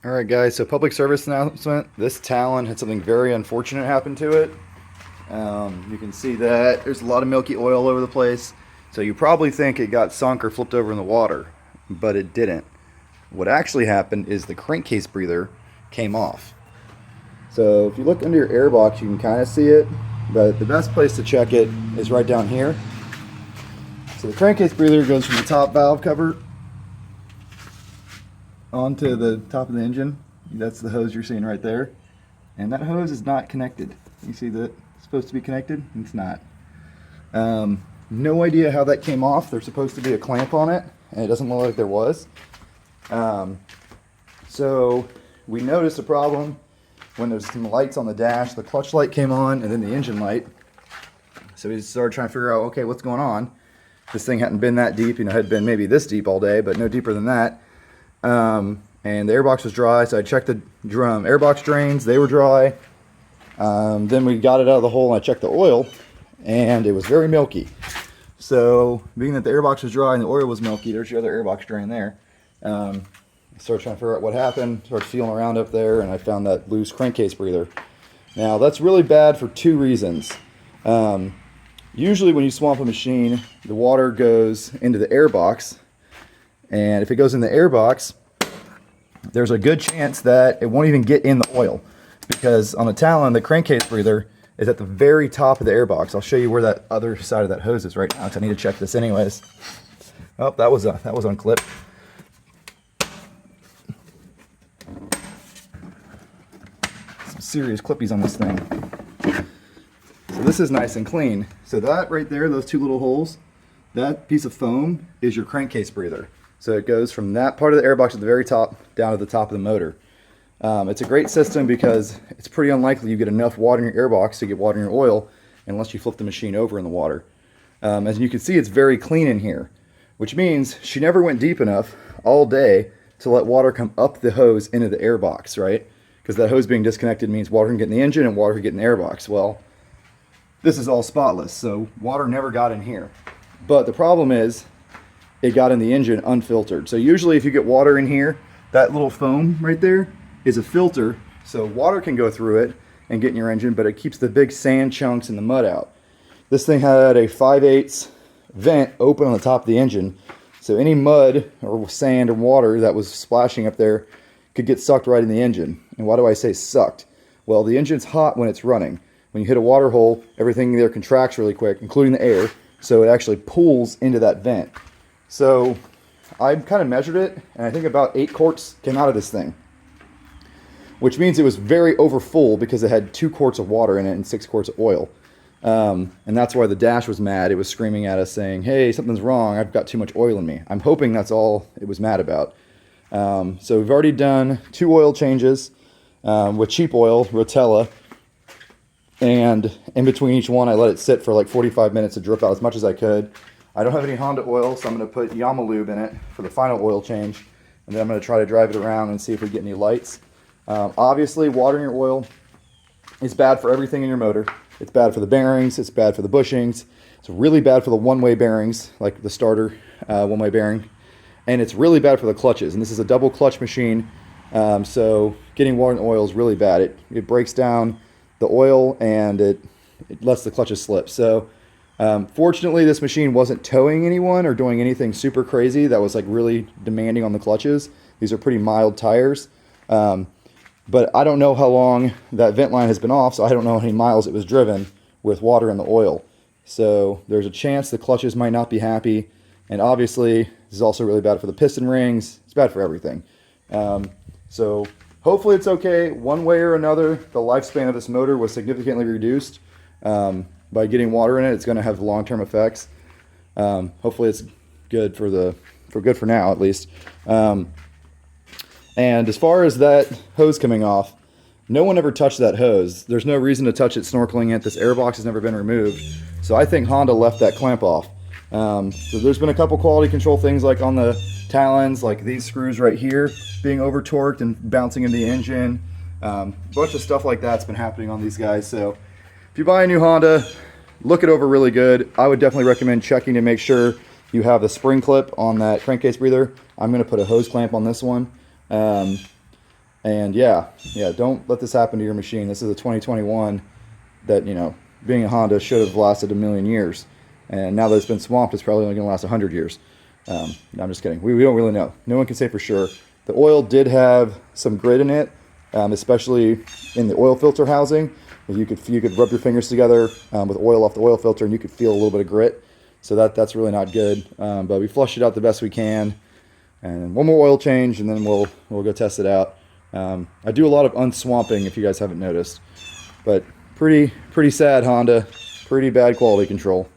Alright guys, so public service announcement. This Talon had something very unfortunate happen to it. You can see that there's a lot of milky oil all over the place. So you probably think it got sunk or flipped over in the water, but it didn't. What actually happened is the crankcase breather came off. So if you look under your airbox, you can kind of see it, but the best place to check it is right down here. So the crankcase breather goes from the top valve cover onto the top of the engine. That's the hose you're seeing right there. And that hose is not connected. You see that it's supposed to be connected? It's not. No idea how that came off. There's supposed to be a clamp on it, and it doesn't look like there was. So we noticed a problem when there's some lights on the dash. The clutch light came on, and then the engine light. So we started trying to figure out, okay, what's going on? This thing hadn't been that deep. It had been maybe this deep all day, but no deeper than that. And the airbox was dry, so I checked the airbox drains. They were dry. Then we got it out of the hole and I checked the oil, and it was very milky. So being that the airbox was dry and the oil was milky, there's your other airbox drain there. I started trying to figure out what happened, started feeling around up there, and I found that loose crankcase breather. Now that's really bad for two reasons. Usually when you swamp a machine, the water goes into the airbox, and if it goes in the airbox, there's a good chance that it won't even get in the oil, because on the Talon, the crankcase breather is at the very top of the airbox. I'll show you where that other side of that hose is right now, because I need to check this anyways. Oh, that was unclipped. Some serious clippies on this thing. So this is nice and clean. So that right there, those two little holes, that piece of foam is your crankcase breather. So it goes from that part of the airbox at the very top down to the top of the motor. It's a great system because it's pretty unlikely you get enough water in your airbox to get water in your oil unless you flip the machine over in the water. As you can see, it's very clean in here, which means she never went deep enough all day to let water come up the hose into the airbox, right? Because that hose being disconnected means water can get in the engine and water can get in the airbox. Well, this is all spotless, so water never got in here. But the problem is, it got in the engine unfiltered. So usually if you get water in here, that little foam right there is a filter, so water can go through it and get in your engine, but it keeps the big sand chunks and the mud out. This thing had a 5/8 vent open on the top of the engine, so any mud or sand or water that was splashing up there could get sucked right in the engine. And why do I say sucked? Well, the engine's hot when it's running. When you hit a water hole, everything there contracts really quick, including the air, so it actually pulls into that vent. So I kind of measured it, and I think about 8 quarts came out of this thing, which means it was very over full because it had 2 quarts of water in it and 6 quarts of oil. And that's why the dash was mad. It was screaming at us saying, hey, something's wrong. I've got too much oil in me. I'm hoping that's all it was mad about. So we've already done 2 oil changes with cheap oil, Rotella. And in between each one, I let it sit for like 45 minutes to drip out as much as I could. I don't have any Honda oil, so I'm going to put Yamalube in it for the final oil change. And then I'm going to try to drive it around and see if we get any lights. Obviously, watering your oil is bad for everything in your motor. It's bad for the bearings. It's bad for the bushings. It's really bad for the one-way bearings, like the starter one-way bearing. And it's really bad for the clutches. And this is a double clutch machine, so getting water in the oil is really bad. It breaks down the oil and it lets the clutches slip. So fortunately, this machine wasn't towing anyone or doing anything super crazy that was like really demanding on the clutches. These are pretty mild tires. But I don't know how long that vent line has been off, so I don't know how many miles it was driven with water in the oil. So there's a chance the clutches might not be happy. And obviously, this is also really bad for the piston rings. It's bad for everything. So hopefully it's okay. One way or another, the lifespan of this motor was significantly reduced. By getting water in it, it's going to have long-term effects. Hopefully it's good for now at least. And as far as that hose coming off, no one ever touched that hose. There's no reason to touch it snorkeling it. This airbox has never been removed. So I think Honda left that clamp off. So there's been a couple quality control things like on the Talons, like these screws right here being over torqued and bouncing into the engine. A bunch of stuff like that's been happening on these guys. So if you buy a new Honda, look it over really good. I would definitely recommend checking to make sure you have the spring clip on that crankcase breather. I'm going to put a hose clamp on this one. And yeah, don't let this happen to your machine. This is a 2021 that, you know, being a Honda should have lasted a million years. And now that it's been swamped, it's probably only going to last 100 years. No, I'm just kidding. We don't really know. No one can say for sure. The oil did have some grit in it, especially in the oil filter housing. You could rub your fingers together with oil off the oil filter, and you could feel a little bit of grit. So that's really not good. But we flushed it out the best we can, and one more oil change, and then we'll go test it out. I do a lot of unswamping, if you guys haven't noticed, but pretty sad Honda, pretty bad quality control.